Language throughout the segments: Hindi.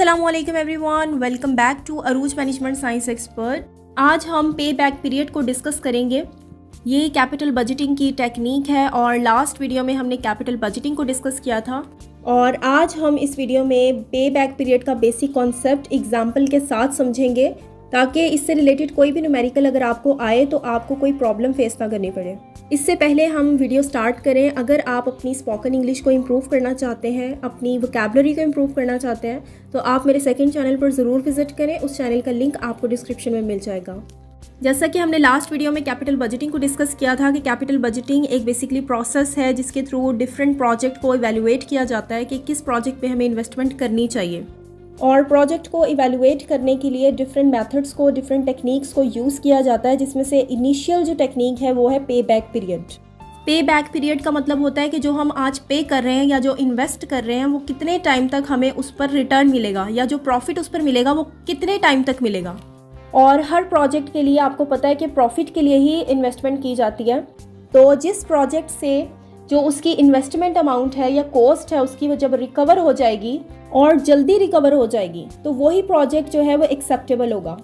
अस्सलामुअलैकुम everyone, welcome back to Arooj management science expert. आज हम पे बैक पीरियड को डिस्कस करेंगे। ये कैपिटल बजटिंग की टेक्निक है और लास्ट वीडियो में हमने कैपिटल बजटिंग को डिस्कस किया था और आज हम इस वीडियो में पे बैक पीरियड का बेसिक कॉन्सेप्ट एग्जाम्पल के साथ समझेंगे ताकि इससे रिलेटेड कोई भी न्यूमेरिकल अगर आपको आए तो आपको कोई प्रॉब्लम फेस ना करनी पड़े। इससे पहले हम वीडियो स्टार्ट करें, अगर आप अपनी स्पोकन इंग्लिश को इम्प्रूव करना चाहते हैं, अपनी वोकैबुलरी को इम्प्रूव करना चाहते हैं तो आप मेरे सेकंड चैनल पर ज़रूर विजिट करें। उस चैनल का लिंक आपको डिस्क्रिप्शन में मिल जाएगा। जैसा कि हमने लास्ट वीडियो में कैपिटल बजटिंग को डिस्कस किया था कि कैपिटल बजटिंग एक बेसिकली प्रोसेस है जिसके थ्रू डिफरेंट प्रोजेक्ट को इवैल्यूएट किया जाता है कि किस प्रोजेक्ट पे हमें इन्वेस्टमेंट करनी चाहिए। और प्रोजेक्ट को इवैल्यूएट करने के लिए डिफरेंट मेथड्स को, डिफरेंट टेक्निक्स को यूज़ किया जाता है, जिसमें से इनिशियल जो टेक्निक है वो है पे बैक पीरियड। पे बैक पीरियड का मतलब होता है कि जो हम आज पे कर रहे हैं या जो इन्वेस्ट कर रहे हैं वो कितने टाइम तक हमें उस पर रिटर्न मिलेगा या जो प्रॉफिट उस पर मिलेगा वो कितने टाइम तक मिलेगा। और हर प्रोजेक्ट के लिए आपको पता है कि प्रॉफिट के लिए ही इन्वेस्टमेंट की जाती है। तो जिस प्रोजेक्ट से जो उसकी इन्वेस्टमेंट अमाउंट है या कॉस्ट है उसकी वो जब रिकवर हो जाएगी और जल्दी रिकवर हो जाएगी तो वही प्रोजेक्ट जो है वो एक्सेप्टेबल होगा।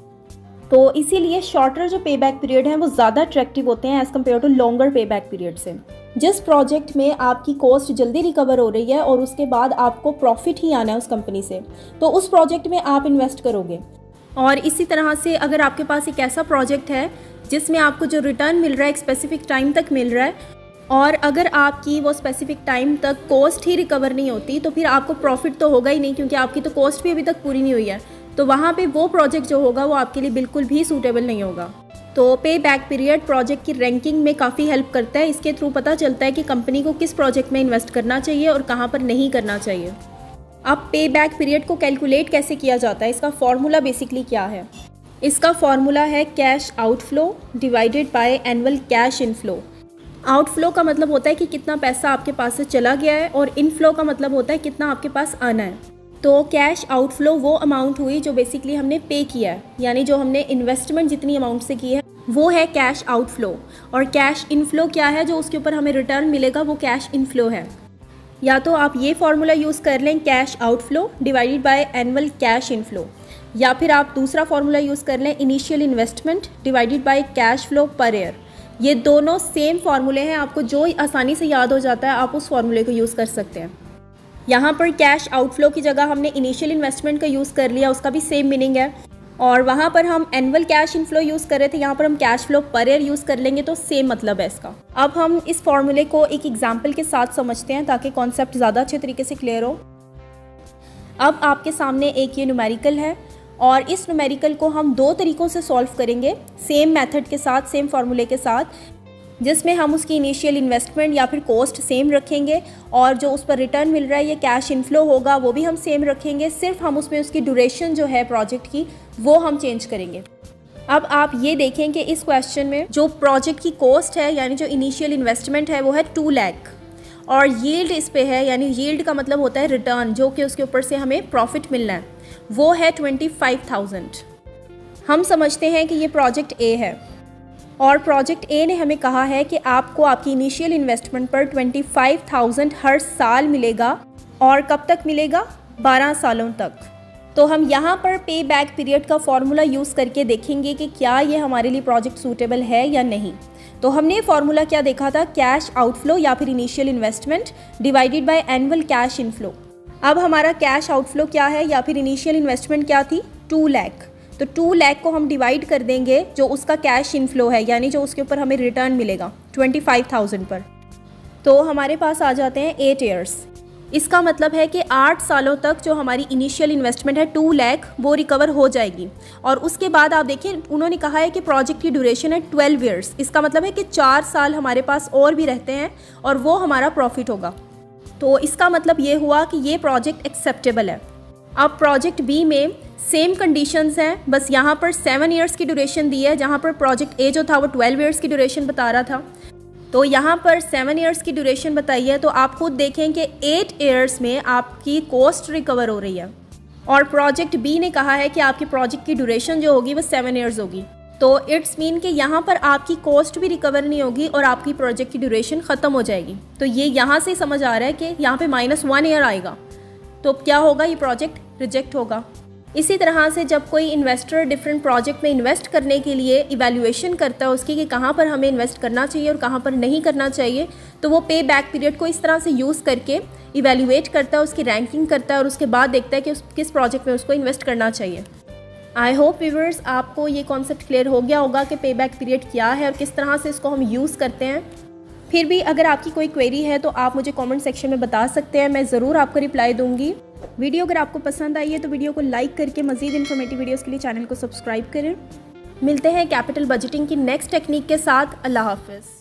तो इसीलिए शॉर्टर जो पे बैक पीरियड है वो ज़्यादा अट्रैक्टिव होते हैं एज़ कम्पेयर टू लॉन्गर पे बैक पीरियड से। जिस प्रोजेक्ट में आपकी कॉस्ट जल्दी रिकवर हो रही है और उसके बाद आपको प्रॉफिट ही आना है उस कंपनी से, तो उस प्रोजेक्ट में आप इन्वेस्ट करोगे। और इसी तरह से अगर आपके पास एक ऐसा प्रोजेक्ट है जिसमें आपको जो रिटर्न मिल रहा है एक स्पेसिफिक टाइम तक मिल रहा है और अगर आपकी वो स्पेसिफिक टाइम तक कॉस्ट ही रिकवर नहीं होती तो फिर आपको प्रॉफिट तो होगा ही नहीं, क्योंकि आपकी तो कॉस्ट भी अभी तक पूरी नहीं हुई है। तो वहाँ पे वो प्रोजेक्ट जो होगा वो आपके लिए बिल्कुल भी सूटेबल नहीं होगा। तो पे बैक पीरियड प्रोजेक्ट की रैंकिंग में काफ़ी हेल्प करता है। इसके थ्रू पता चलता है कि कंपनी को किस प्रोजेक्ट में इन्वेस्ट करना चाहिए और कहाँ पर नहीं करना चाहिए। अब पे बैक पीरियड को कैलकुलेट कैसे किया जाता है, इसका फॉर्मूला बेसिकली क्या है? इसका फॉर्मूला है cash outflow divided by annual cash inflow. Outflow का मतलब होता है कि कितना पैसा आपके पास से चला गया है और इनफ्लो का मतलब होता है कितना आपके पास आना है। तो कैश आउटफ्लो वो अमाउंट हुई जो बेसिकली हमने पे किया है, यानी जो हमने इन्वेस्टमेंट जितनी अमाउंट से की है वो है कैश आउटफ्लो। और कैश इनफ्लो क्या है, जो उसके ऊपर हमें रिटर्न मिलेगा वो कैश इनफ्लो है। या तो आप ये फार्मूला यूज़ कर लें cash outflow divided by annual cash inflow, या फिर आप दूसरा फार्मूला यूज़ कर लें initial investment divided by cash flow per year. ये दोनों सेम फार्मूले हैं, आपको जो आसानी से याद हो जाता है आप उस फार्मूले को यूज़ कर सकते हैं। यहाँ पर कैश आउटफ्लो की जगह हमने इनिशियल इन्वेस्टमेंट का यूज़ कर लिया, उसका भी सेम मीनिंग है। और वहाँ पर हम एनुअल कैश इनफ्लो यूज़ कर रहे थे, यहाँ पर हम cash flow per year use कर लेंगे, तो सेम मतलब है इसका। अब हम इस फार्मूले को एक एग्जाम्पल के साथ समझते हैं ताकि कॉन्सेप्ट ज़्यादा अच्छे तरीके से क्लियर हो। अब आपके सामने एक ये न्यूमेरिकल है और इस न्यूमेरिकल को हम दो तरीक़ों से सॉल्व करेंगे, सेम मेथड के साथ, सेम फार्मूले के साथ, जिसमें हम उसकी इनिशियल इन्वेस्टमेंट या फिर कॉस्ट सेम रखेंगे और जो उस पर रिटर्न मिल रहा है ये कैश इनफ्लो होगा वो भी हम सेम रखेंगे। सिर्फ हम उसमें उसकी ड्यूरेशन जो है प्रोजेक्ट की वो हम चेंज करेंगे। अब आप ये देखें कि इस क्वेश्चन में जो प्रोजेक्ट की कॉस्ट है यानी जो इनिशियल इन्वेस्टमेंट है वो है 2 लाख और यील्ड इस पे है, यानी यील्ड का मतलब होता है रिटर्न, जो कि उसके ऊपर से हमें प्रॉफिट मिलना है, वो है 25,000। हम समझते हैं कि ये प्रोजेक्ट ए है और प्रोजेक्ट ए ने हमें कहा है कि आपको आपकी इनिशियल इन्वेस्टमेंट पर 25,000 हर साल मिलेगा और कब तक मिलेगा? 12 सालों तक। तो हम यहाँ पर पे बैक पीरियड का फॉर्मूला यूज़ करके देखेंगे कि क्या ये हमारे लिए प्रोजेक्ट सूटेबल है या नहीं। तो हमने फॉर्मूला क्या देखा था, कैश आउटफ्लो या फिर initial investment divided by annual cash inflow. अब हमारा कैश आउटफ्लो क्या है या फिर इनिशियल इन्वेस्टमेंट क्या थी? 2 लाख। तो 2 लाख को हम डिवाइड कर देंगे जो उसका कैश इनफ्लो है, यानी जो उसके ऊपर हमें रिटर्न मिलेगा 25,000 पर। तो हमारे पास आ जाते हैं 8 ईयर्स। इसका मतलब है कि 8 सालों तक जो हमारी इनिशियल इन्वेस्टमेंट है 2 लाख वो रिकवर हो जाएगी। और उसके बाद आप देखिए उन्होंने कहा है कि प्रोजेक्ट की ड्यूरेशन है 12 ईयर्स। इसका मतलब है कि 4 साल हमारे पास और भी रहते हैं और वो हमारा प्रॉफिट होगा। तो इसका मतलब ये हुआ कि ये प्रोजेक्ट एक्सेप्टेबल है। अब प्रोजेक्ट बी में सेम कंडीशंस हैं, बस यहाँ पर 7 ईयर्स की ड्यूरेशन दी है, जहाँ पर प्रोजेक्ट ए जो था वो 12 ईयर्स की ड्यूरेशन बता रहा था। तो यहाँ पर 7 ईयर्स की ड्यूरेशन बताई है, तो आप खुद देखें कि 8 ईयर्स में आपकी कॉस्ट रिकवर हो रही है और प्रोजेक्ट बी ने कहा है कि आपकी प्रोजेक्ट की ड्यूरेशन जो होगी वो 7 ईयर्स होगी। तो इट्स मीन कि यहाँ पर आपकी कॉस्ट भी रिकवर नहीं होगी और आपकी प्रोजेक्ट की ड्यूरेशन ख़त्म हो जाएगी। तो ये यहाँ से समझ आ रहा है कि यहाँ पे -1 ईयर आएगा, तो क्या होगा, ये प्रोजेक्ट रिजेक्ट होगा। इसी तरह से जब कोई इन्वेस्टर डिफरेंट प्रोजेक्ट में इन्वेस्ट करने के लिए इवैल्यूएशन करता है उसकी कि कहाँ पर हमें इन्वेस्ट करना चाहिए और कहाँ पर नहीं करना चाहिए, तो वो पे बैक पीरियड को इस तरह से यूज़ करके इवैल्यूएट करता है, उसकी रैंकिंग करता है और उसके बाद देखता है कि किस प्रोजेक्ट में उसको इन्वेस्ट करना चाहिए। आई होप व्यूअर्स आपको ये कॉन्सेप्ट क्लियर हो गया होगा कि पे बैक पीरियड क्या है और किस तरह से इसको हम यूज़ करते हैं। फिर भी अगर आपकी कोई क्वेरी है तो आप मुझे कमेंट सेक्शन में बता सकते हैं, मैं ज़रूर आपको रिप्लाई दूंगी। वीडियो अगर आपको पसंद आई है तो वीडियो को लाइक करके मज़ीद इन्फॉर्मेटिव वीडियोस के लिए चैनल को सब्सक्राइब करें। मिलते हैं कैपिटल बजटिंग की नेक्स्ट टेक्निक के साथ। अल्लाह हाफ़िज़।